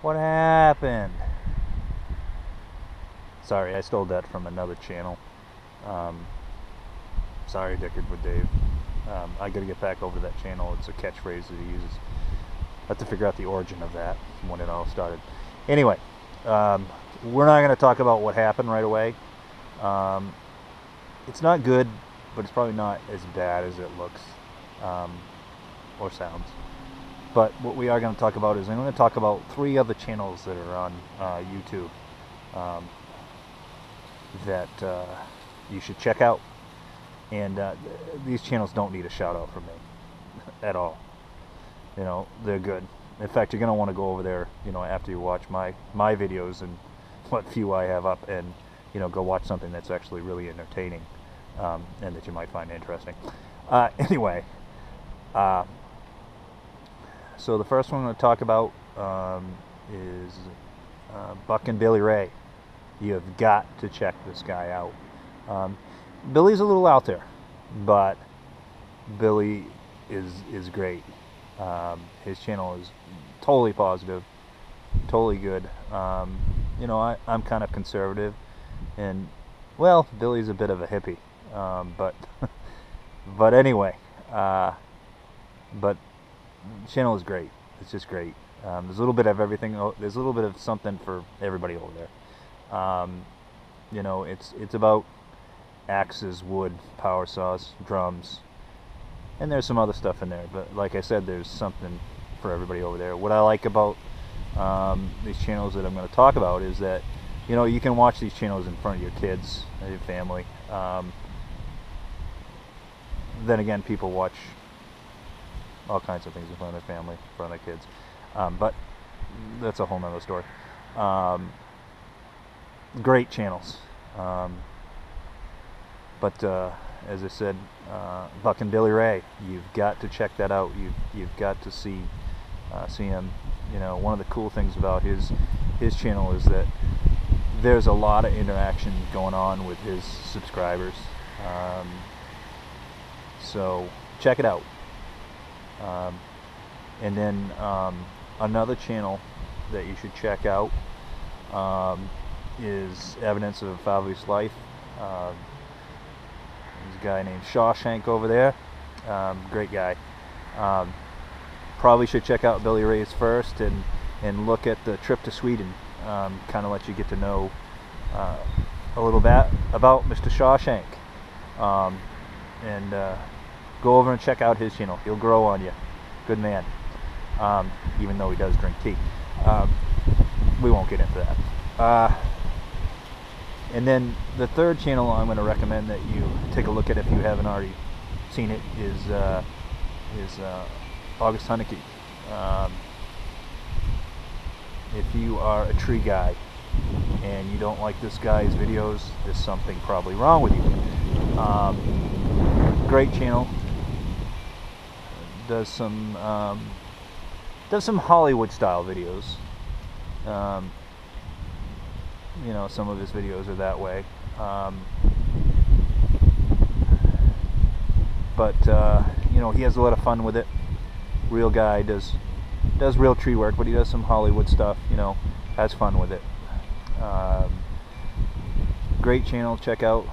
What happened? Sorry, I stole that from another channel. Um, sorry, Dickard with Dave. I gotta get back over to that channel. It's a catchphrase that he uses. I have to figure out the origin of that, from when it all started. Anyway, we're not gonna talk about what happened right away. Um, it's not good, but it's probably not as bad as it looks or sounds. But what we are going to talk about is I'm going to talk about 3 other channels that are on YouTube um, that you should check out. And these channels don't need a shout out from me at all. You know, they're good. In fact, you're going to want to go over there, you know, after you watch my videos and what few I have up, and you know, go watch something that's actually really entertaining and that you might find interesting. Anyway. So the first one I'm going to talk about is Buck and Billy Ray. You have got to check this guy out. Billy's a little out there, but Billy is great. His channel is totally positive, totally good. You know, I'm kind of conservative, and well, Billy's a bit of a hippie, but but anyway, but the channel is great. It's just great. There's a little bit of everything. There's a little bit of something for everybody over there. You know, it's about axes, wood, power saws, drums, and there's some other stuff in there. But like I said, there's something for everybody over there. What I like about these channels that I'm going to talk about is that, you know, you can watch these channels in front of your kids and your family. Then again, people watch all kinds of things in front of their family, in front of their kids. But that's a whole nother story. Great channels. But as I said, Buck and Billy Ray, you've got to check that out. You've got to see him. You know, one of the cool things about his channel is that there's a lot of interaction going on with his subscribers. So check it out. And then another channel that you should check out is Evidence of a Fabulous Life. There's a guy named Shawshank over there. Great guy. Probably should check out Billy Ray's first and look at the trip to Sweden. Kind of let you get to know a little bit about Mr. Shawshank. And go over and check out his channel. He'll grow on you. Good man. Even though he does drink tea. We won't get into that. And then the third channel I'm going to recommend that you take a look at if you haven't already seen it is August Hunneke. If you are a tree guy and you don't like this guy's videos, there's something probably wrong with you. Great channel. Does some Hollywood style videos. You know, some of his videos are that way. But you know, he has a lot of fun with it. Real guy, does real tree work, but he does some Hollywood stuff. You know, has fun with it. Great channel, check out.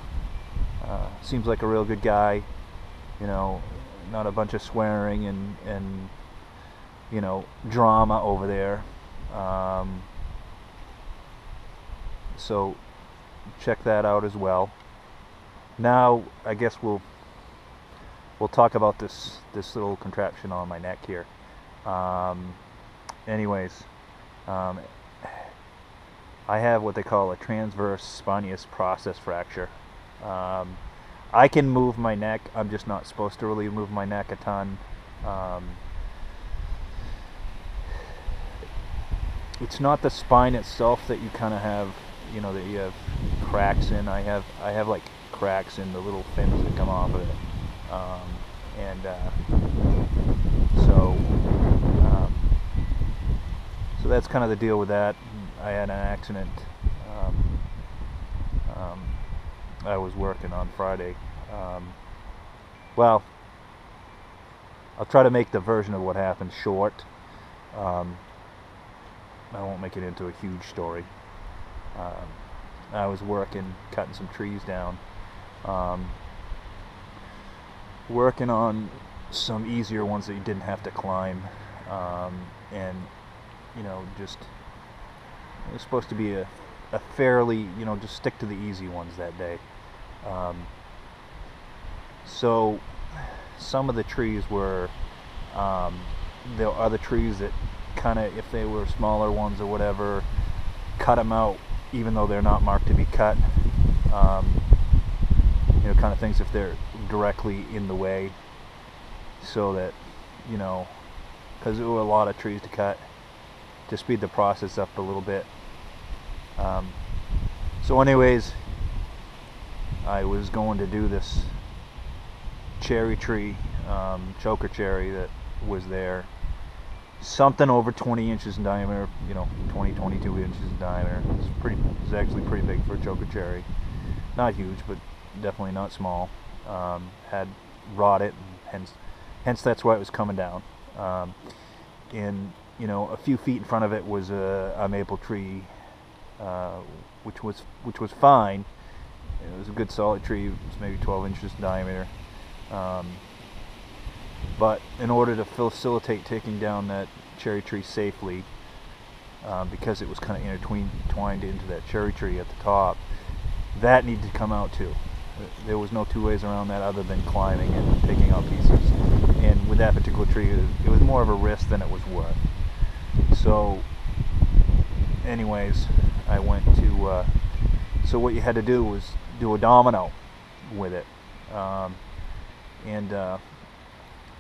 Seems like a real good guy. You know, not a bunch of swearing and you know, drama over there. So check that out as well. Now I guess we'll talk about this little contraption on my neck here. Anyways, I have what they call a transverse spinous process fracture. I can move my neck. I'm just not supposed to really move my neck a ton. It's not the spine itself that you kind of have, you know, that you have cracks in. I have like cracks in the little fins that come off of it. So that's kind of the deal with that. I had an accident. I was working on Friday. Well, I'll try to make the version of what happened short. I won't make it into a huge story. I was working, cutting some trees down, working on some easier ones that you didn't have to climb, and just it was supposed to be a fairly, just stick to the easy ones that day. So some of the trees were, there are other trees that kind of, if they were smaller ones or whatever, cut them out even though they're not marked to be cut. Kind of things if they're directly in the way, so that, because there were a lot of trees to cut to speed the process up a little bit. So anyways, I was going to do this cherry tree, choker cherry that was there, something over 20 inches in diameter, 22 inches in diameter. It's actually pretty big for a choker cherry. Not huge, but definitely not small. Had rotted, and hence that's why it was coming down. And a few feet in front of it was a maple tree, which was fine. It was a good solid tree. It was maybe 12 inches in diameter. But in order to facilitate taking down that cherry tree safely, because it was kind of intertwined into that cherry tree at the top, that needed to come out too. There was no two ways around that other than climbing and taking out pieces. And with that particular tree, it was more of a risk than it was worth. So anyways, I went to, so what you had to do was do a domino with it.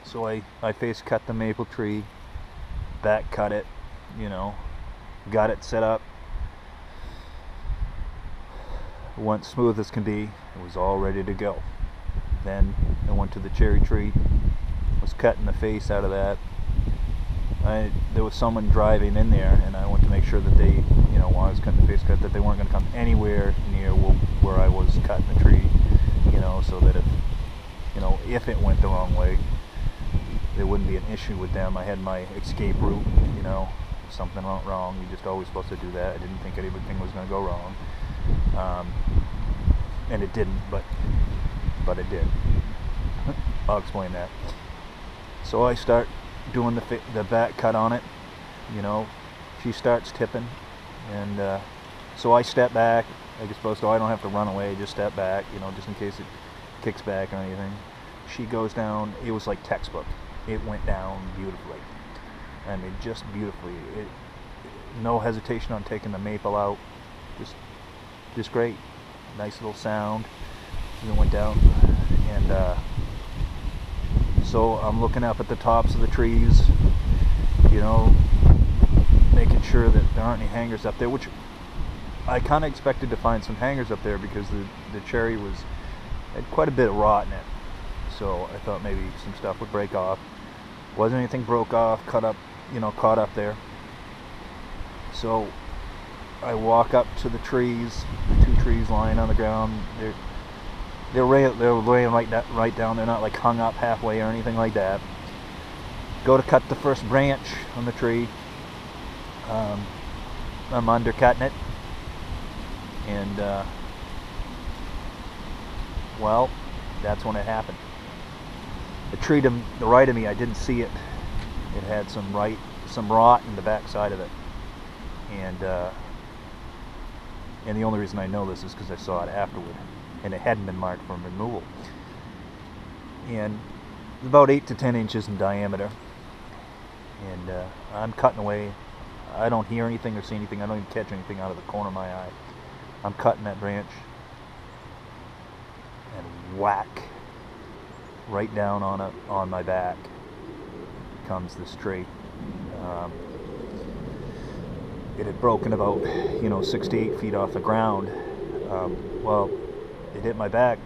So I face cut the maple tree, back cut it, got it set up. Went smooth as can be. It was all ready to go. Then I went to the cherry tree, was cutting the face out of that. There was someone driving in there, and I went to make sure that they, while I was cutting the face cut, that they weren't going to come anywhere near where I was cutting the tree, so that if it went the wrong way, there wouldn't be an issue with them. I had my escape route, if something went wrong, you're just always supposed to do that. I didn't think anything was going to go wrong. And it didn't, but it did. I'll explain that. So I start doing the back cut on it. She starts tipping, and so I step back, like it's supposed to. I don't have to run away, just step back, just in case it kicks back or anything. She goes down. It was like textbook. It went down beautifully. I mean, just beautifully. No hesitation on taking the maple out. Just great. Nice little sound. And it went down. And so I'm looking up at the tops of the trees, making sure that there aren't any hangers up there, which I kind of expected to find some hangers up there because the cherry had quite a bit of rot in it. So I thought maybe some stuff would break off. Wasn't anything broke off, caught up there. So I walk up to the trees, the two trees lying on the ground. They're laying right down. They're not like hung up halfway or anything like that. Go to cut the first branch on the tree. I'm undercutting it, and well, that's when it happened. The tree to the right of me, I didn't see it. It had some rot in the back side of it, and the only reason I know this is because I saw it afterward, and it hadn't been marked for removal. And about 8 to 10 inches in diameter, and I'm cutting away. I don't hear anything or see anything. I don't even catch anything out of the corner of my eye. I'm cutting that branch, and whack, right down on my back comes this tree. It had broken about 6 to 8 feet off the ground. Well, it hit my back.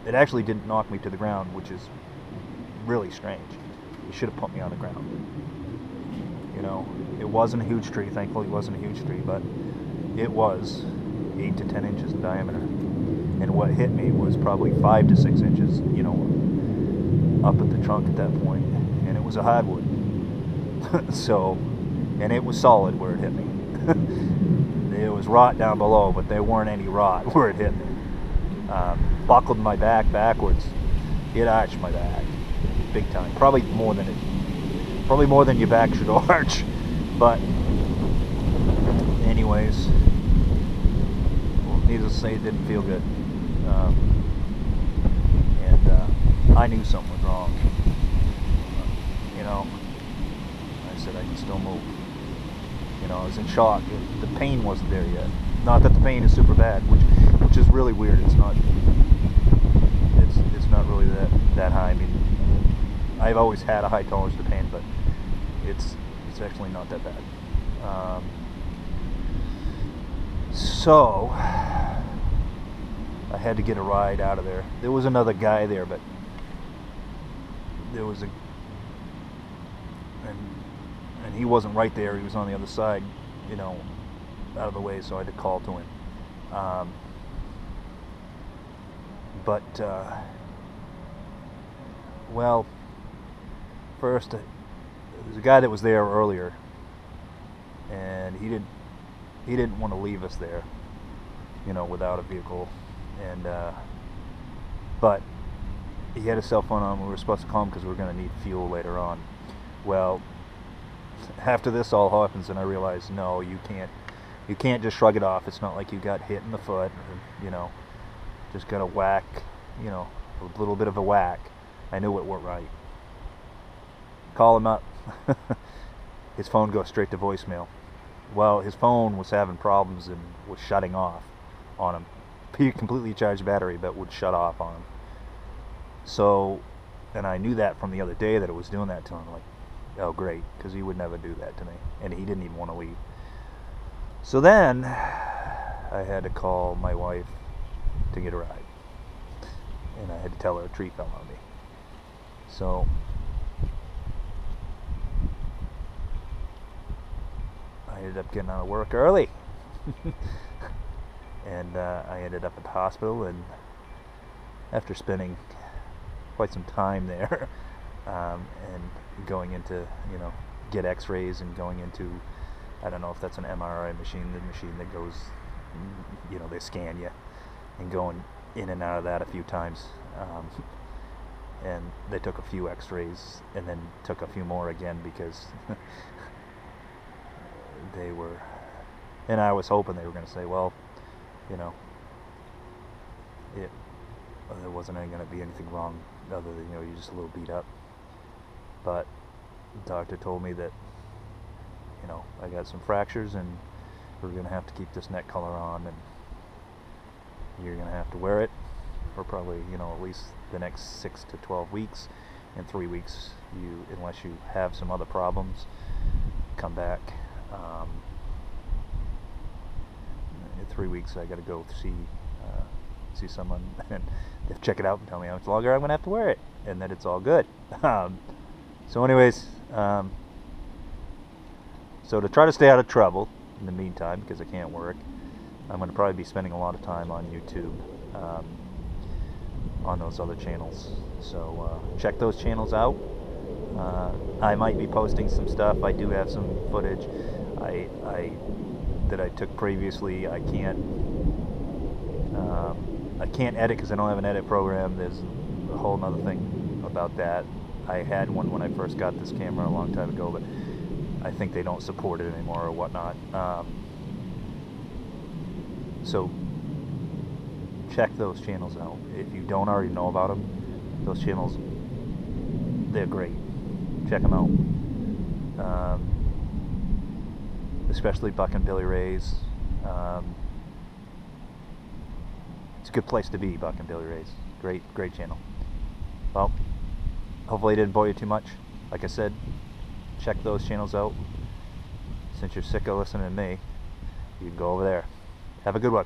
It actually didn't knock me to the ground, which is really strange. It should have put me on the ground. It wasn't a huge tree. Thankfully, it wasn't a huge tree, but it was 8 to 10 inches in diameter. And what hit me was probably 5 to 6 inches, up at the trunk at that point. And it was a hardwood. So and it was solid where it hit me. It was rot down below, but there weren't any rot where it hit me. Buckled my back backwards. It arched my back big time. Probably more than your back should arch. But anyways, well, needless to say, it didn't feel good. And I knew something was wrong. You know, I said I can still move. You know, I was in shock. The pain wasn't there yet. Not that the pain is super bad, which is really weird. It's not really that high. I mean, I've always had a high tolerance to pain, but it's actually not that bad. So I had to get a ride out of there. There was another guy there, but there was and he wasn't right there. He was on the other side, you know, out of the way, so I had to call to him. Well, first, there's a guy that was there earlier, and he didn't want to leave us there, you know, without a vehicle, and but he had his cell phone on. We were supposed to call him because we were going to need fuel later on. Well, after this all happens, and I realized, no, you can't just shrug it off. It's not like you got hit in the foot, or, you know, just got a whack, you know, a little bit of a whack. I knew it weren't right. Call him up. His phone goes straight to voicemail. Well, his phone was having problems and was shutting off on him. He completely charged battery, but would shut off on him. So, and I knew that from the other day that it was doing that to him. Like, oh great, because he would never do that to me, and he didn't even want to leave. So then I had to call my wife to get a ride, and I had to tell her a tree fell on me. So I ended up getting out of work early. And I ended up at the hospital, and after spending quite some time there, and going into, you know, get x-rays, and going into, I don't know if that's an MRI machine, the machine that goes, you know, they scan you, and going in and out of that a few times, and they took a few x-rays and then took a few more again, because they were, and I was hoping they were going to say, well, you know, there wasn't going to be anything wrong other than, you know, you're just a little beat up. But the doctor told me that, you know, I got some fractures, and we're going to have to keep this neck collar on, and you're going to have to wear it for probably, you know, at least the next 6 to 12 weeks. In 3 weeks, unless you have some other problems, come back. In 3 weeks, I got to go see someone and check it out and tell me how much longer I'm going to have to wear it, and that it's all good. So anyways, so to try to stay out of trouble in the meantime, because I can't work, I'm going to probably be spending a lot of time on YouTube, on those other channels. So check those channels out. I might be posting some stuff. I do have some footage that I took previously. I can't edit because I don't have an edit program. There's a whole other thing about that. I had one when I first got this camera a long time ago, but I think they don't support it anymore or whatnot. So check those channels out. If you don't already know about them, those channels, they're great. Check them out. Especially Buck and Billy Ray's. It's a good place to be, Buck and Billy Ray's. Great channel. Well, hopefully it didn't bore you too much. Like I said, check those channels out. Since you're sick of listening to me, you can go over there. Have a good one.